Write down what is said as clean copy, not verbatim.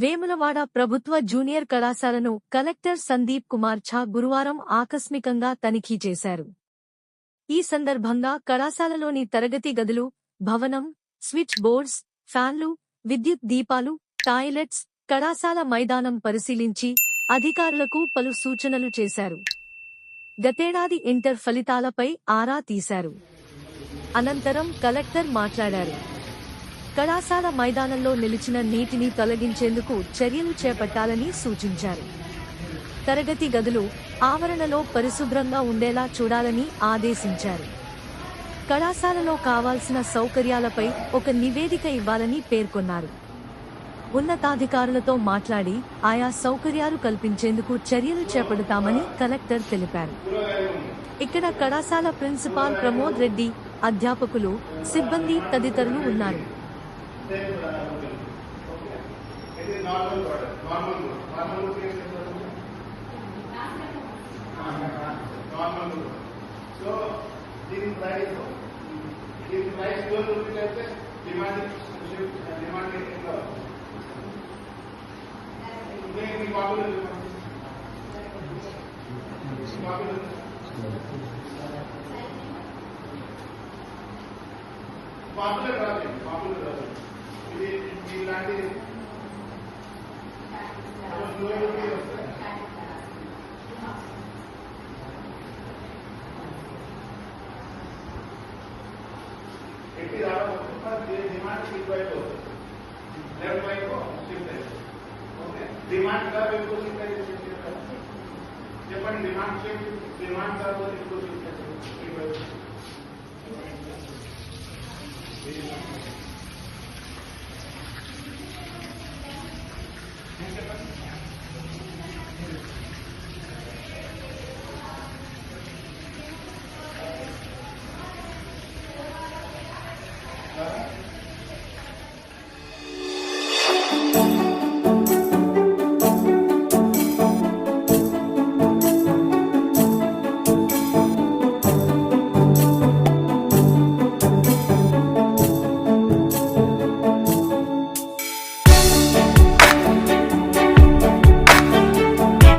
వేములవాడ ప్రభుత్వ జూనియర్ కళాశాలను కలెక్టర్ సందీప్ కుమార్ ఝా గురువారం ఆకస్మికంగా తనిఖీ చేశారు. ఈ సందర్భంగా కళాశాలలోని తరగతి గదులు, భవనం, స్విచ్ బోర్డ్స్, ఫ్యాన్లు, విద్యుత్ దీపాలు, టాయిలెట్స్, కళాశాల మైదానం పరిశీలించి అధికారులకు పలు సూచనలు చేశారు. గతేడాది ఇంటర్ ఫలితాలపై ఆరా తీశారు. అనంతరం కలెక్టర్ మాట్లాడారు. కళాశాల మైదానంలో నిలిచిన నీటిని తొలగించేందుకు చర్యలు చేపట్టాలని సూచించారు. తరగతి గదులు, ఆవరణలో పరిశుభ్రంగా ఉండేలా చూడాలని ఆదేశించారు. కళాశాలలో కావాల్సిన సౌకర్యాలపై ఒక నివేదిక ఇవ్వాలని పేర్కొన్నారు. ఉన్నతాధికారులతో మాట్లాడి ఆయా సౌకర్యాలు కల్పించేందుకు చర్యలు చేపడతామని కలెక్టర్ తెలిపారు. ఇక్కడ కళాశాల ప్రిన్సిపాల్ ప్రమోద్ రెడ్డి, అధ్యాపకులు, సిబ్బంది తదితరులు ఉన్నారు. डिमांड